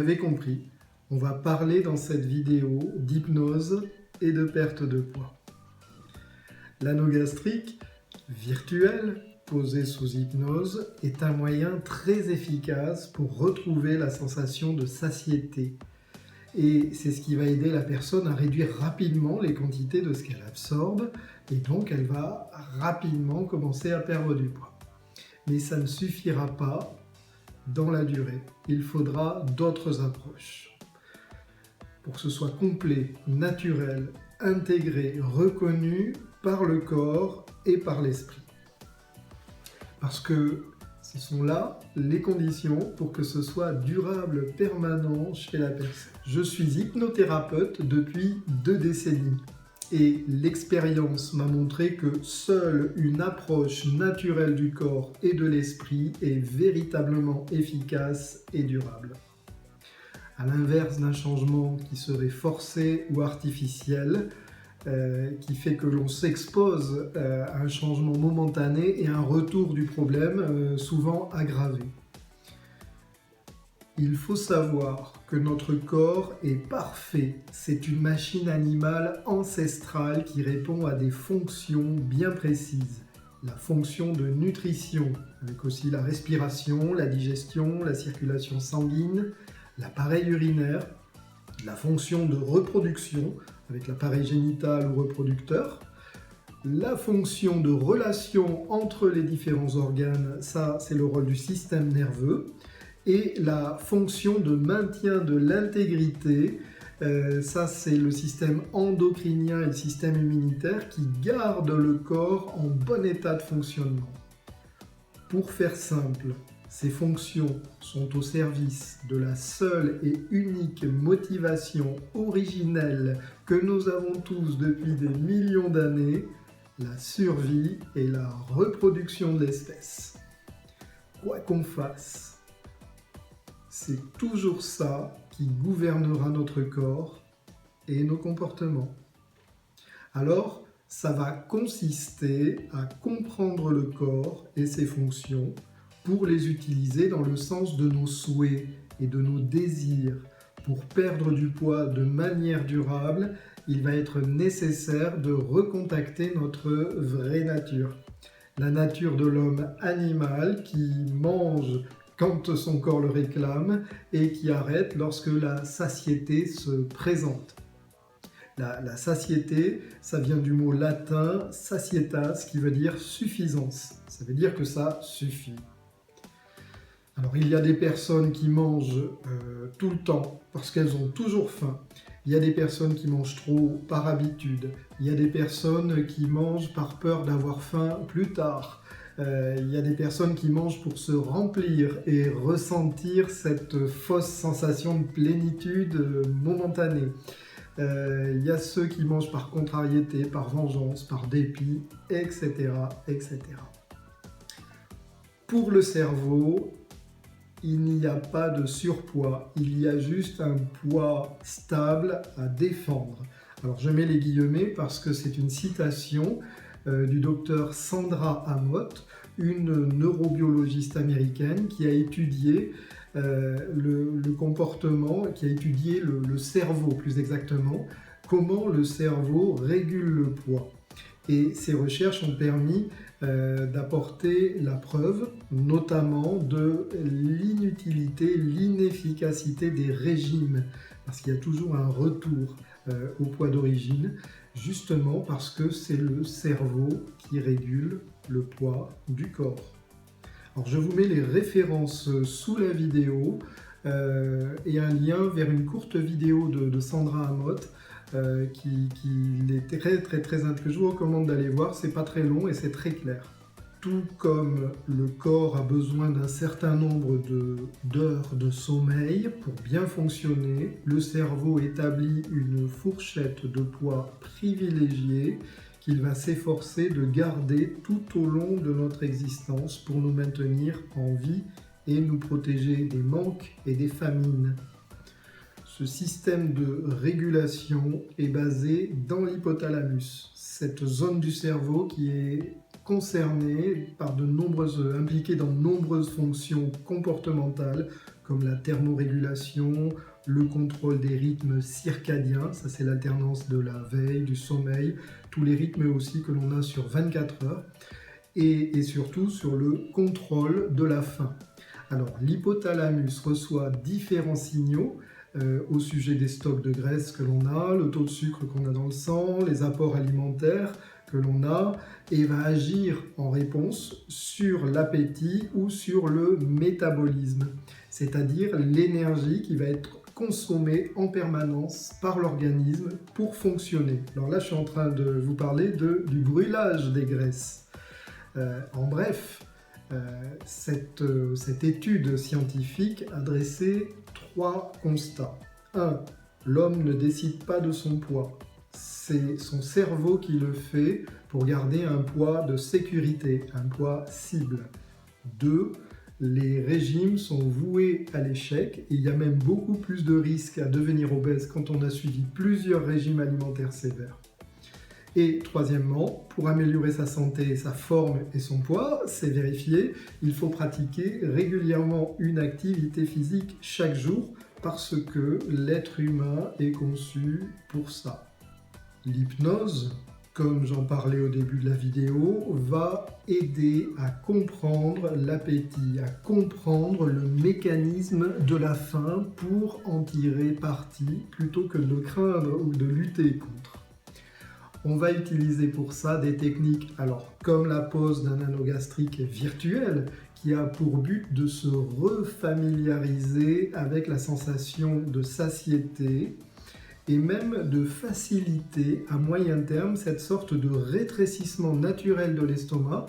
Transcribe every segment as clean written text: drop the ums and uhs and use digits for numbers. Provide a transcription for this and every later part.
l'avez compris, on va parler dans cette vidéo d'hypnose et de perte de poids. L'anneau gastrique virtuel, posé sous hypnose, est un moyen très efficace pour retrouver la sensation de satiété. Et c'est ce qui va aider la personne à réduire rapidement les quantités de ce qu'elle absorbe, et donc elle va rapidement commencer à perdre du poids. Mais ça ne suffira pas dans la durée. Il faudra d'autres approches. Pour que ce soit complet, naturel, intégré, reconnu par le corps et par l'esprit. Parce que ce sont là les conditions pour que ce soit durable, permanent chez la personne. Je suis hypnothérapeute depuis 2 décennies et l'expérience m'a montré que seule une approche naturelle du corps et de l'esprit est véritablement efficace et durable. À l'inverse d'un changement qui serait forcé ou artificiel, qui fait que l'on s'expose à un changement momentané et à un retour du problème souvent aggravé. Il faut savoir que notre corps est parfait. C'est une machine animale ancestrale qui répond à des fonctions bien précises. La fonction de nutrition, avec aussi la respiration, la digestion, la circulation sanguine, l'appareil urinaire, la fonction de reproduction, avec l'appareil génital ou reproducteur, la fonction de relation entre les différents organes, ça c'est le rôle du système nerveux, et la fonction de maintien de l'intégrité, ça c'est le système endocrinien et le système immunitaire qui gardent le corps en bon état de fonctionnement. Pour faire simple, ces fonctions sont au service de la seule et unique motivation originelle que nous avons tous depuis des millions d'années, la survie et la reproduction de l'espèce. Quoi qu'on fasse, c'est toujours ça qui gouvernera notre corps et nos comportements. Alors, ça va consister à comprendre le corps et ses fonctions pour les utiliser dans le sens de nos souhaits et de nos désirs. Pour perdre du poids de manière durable, il va être nécessaire de recontacter notre vraie nature. La nature de l'homme animal qui mange quand son corps le réclame et qui arrête lorsque la satiété se présente. La satiété, ça vient du mot latin satietas qui veut dire suffisance. Ça veut dire que ça suffit. Alors il y a des personnes qui mangent tout le temps parce qu'elles ont toujours faim. Il y a des personnes qui mangent trop par habitude. Il y a des personnes qui mangent par peur d'avoir faim plus tard. Il y a des personnes qui mangent pour se remplir et ressentir cette fausse sensation de plénitude momentanée. Il y a ceux qui mangent par contrariété, par vengeance, par dépit, etc., etc. Pour le cerveau, il n'y a pas de surpoids, il y a juste un poids stable à défendre. Alors je mets les guillemets parce que c'est une citation du docteur Sandra Amott, une neurobiologiste américaine qui a étudié le comportement, qui a étudié le cerveau plus exactement, comment le cerveau régule le poids. Et ces recherches ont permis d'apporter la preuve, notamment de l'inutilité, l'inefficacité des régimes, parce qu'il y a toujours un retour au poids d'origine, justement parce que c'est le cerveau qui régule le poids du corps. Alors je vous mets les références sous la vidéo et un lien vers une courte vidéo de Sandra Amott qui est que je vous recommande d'aller voir. C'est pas très long et c'est très clair. Tout comme le corps a besoin d'un certain nombre d'heures de sommeil pour bien fonctionner, le cerveau établit une fourchette de poids privilégiée qu'il va s'efforcer de garder tout au long de notre existence pour nous maintenir en vie et nous protéger des manques et des famines. Ce système de régulation est basé dans l'hypothalamus, cette zone du cerveau qui est concernée par impliquée dans de nombreuses fonctions comportementales comme la thermorégulation, le contrôle des rythmes circadiens, ça c'est l'alternance de la veille, du sommeil, tous les rythmes aussi que l'on a sur 24 heures, et surtout sur le contrôle de la faim. Alors l'hypothalamus reçoit différents signaux au sujet des stocks de graisse que l'on a, le taux de sucre qu'on a dans le sang, les apports alimentaires que l'on a, et va agir en réponse sur l'appétit ou sur le métabolisme, c'est-à-dire l'énergie qui va être consommée en permanence par l'organisme pour fonctionner. Alors là, je suis en train de vous parler du brûlage des graisses. En bref, cette étude scientifique a dressé 3 constats. 1. L'homme ne décide pas de son poids. C'est son cerveau qui le fait pour garder un poids de sécurité, un poids cible. 2. Les régimes sont voués à l'échec et il y a même beaucoup plus de risques à devenir obèse quand on a suivi plusieurs régimes alimentaires sévères. Et troisièmement, pour améliorer sa santé, sa forme et son poids, c'est vérifié, il faut pratiquer régulièrement une activité physique chaque jour parce que l'être humain est conçu pour ça. L'hypnose, comme j'en parlais au début de la vidéo, va aider à comprendre l'appétit, à comprendre le mécanisme de la faim pour en tirer parti plutôt que de le craindre ou de lutter contre. On va utiliser pour ça des techniques, alors comme la pose d'un anneau gastrique virtuel, qui a pour but de se refamiliariser avec la sensation de satiété et même de faciliter à moyen terme cette sorte de rétrécissement naturel de l'estomac,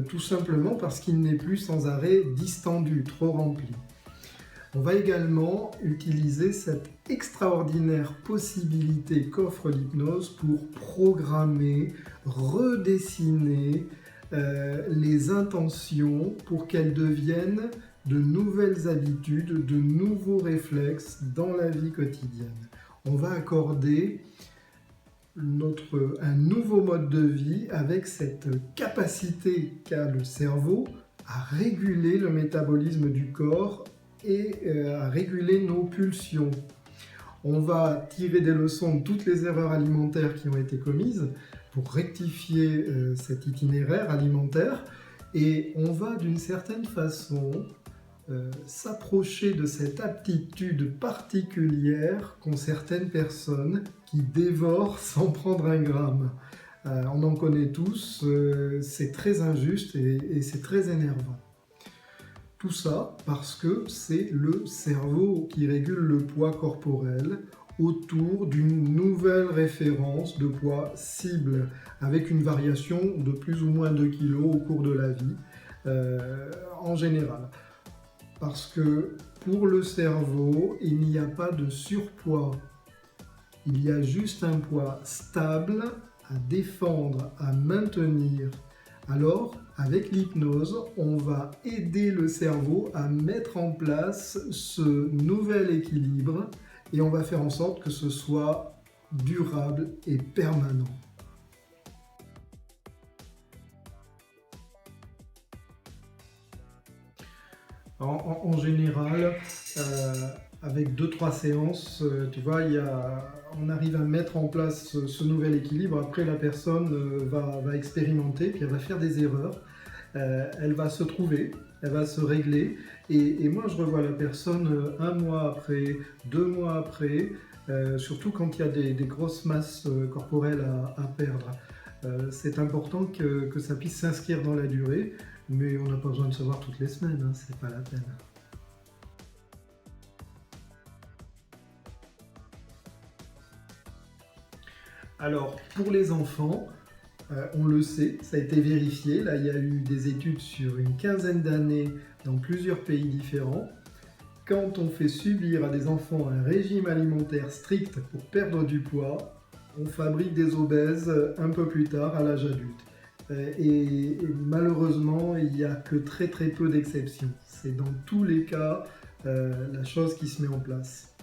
tout simplement parce qu'il n'est plus sans arrêt distendu, trop rempli. On va également utiliser cette extraordinaire possibilité qu'offre l'hypnose pour programmer, redessiner les intentions pour qu'elles deviennent de nouvelles habitudes, de nouveaux réflexes dans la vie quotidienne. On va accorder un nouveau mode de vie avec cette capacité qu'a le cerveau à réguler le métabolisme du corps et à réguler nos pulsions. On va tirer des leçons de toutes les erreurs alimentaires qui ont été commises pour rectifier cet itinéraire alimentaire et on va d'une certaine façon s'approcher de cette aptitude particulière qu'ont certaines personnes qui dévorent sans prendre un gramme. On en connaît tous, c'est très injuste et c'est très énervant. Tout ça parce que c'est le cerveau qui régule le poids corporel autour d'une nouvelle référence de poids cible avec une variation de plus ou moins 2 kg au cours de la vie en général. Parce que pour le cerveau, il n'y a pas de surpoids. Il y a juste un poids stable à défendre, à maintenir. Alors, avec l'hypnose, on va aider le cerveau à mettre en place ce nouvel équilibre et on va faire en sorte que ce soit durable et permanent. En général, avec 2-3 séances, tu vois, on arrive à mettre en place ce nouvel équilibre. Après, la personne va expérimenter, puis elle va faire des erreurs. Elle va se trouver, elle va se régler. Et moi, je revois la personne 1 mois après, 2 mois après, surtout quand il y a des grosses masses corporelles à perdre. C'est important que ça puisse s'inscrire dans la durée, mais on n'a pas besoin de se voir toutes les semaines, hein, c'est pas la peine. Alors, pour les enfants, on le sait, ça a été vérifié. Là, il y a eu des études sur une quinzaine d'années dans plusieurs pays différents. Quand on fait subir à des enfants un régime alimentaire strict pour perdre du poids, on fabrique des obèses un peu plus tard, à l'âge adulte. Et malheureusement, il n'y a que très peu d'exceptions. C'est dans tous les cas la chose qui se met en place.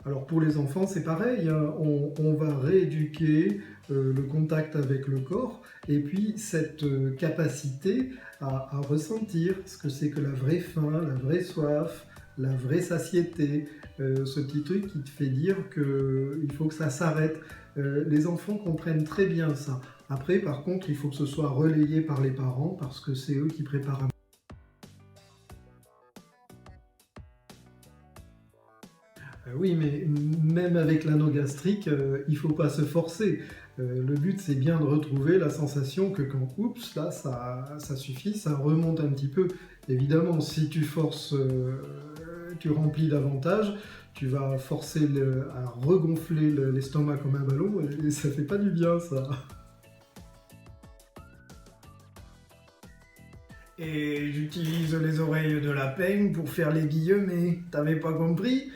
Alors pour les enfants, c'est pareil, hein, on va rééduquer le contact avec le corps et puis cette capacité à ressentir ce que c'est que la vraie faim, la vraie soif, la vraie satiété, ce petit truc qui te fait dire qu'il faut que ça s'arrête. Les enfants comprennent très bien ça. Après, par contre, il faut que ce soit relayé par les parents parce que c'est eux qui préparent. Oui, mais même avec l'anneau gastrique, il ne faut pas se forcer. Le but, c'est bien de retrouver la sensation que quand oups, là, ça suffit, ça remonte un petit peu. Évidemment, si tu forces, tu remplis davantage, tu vas forcer à regonfler l'estomac comme un ballon et ça fait pas du bien, ça. Et j'utilise les oreilles de lapin pour faire les guillemets, t'avais pas compris?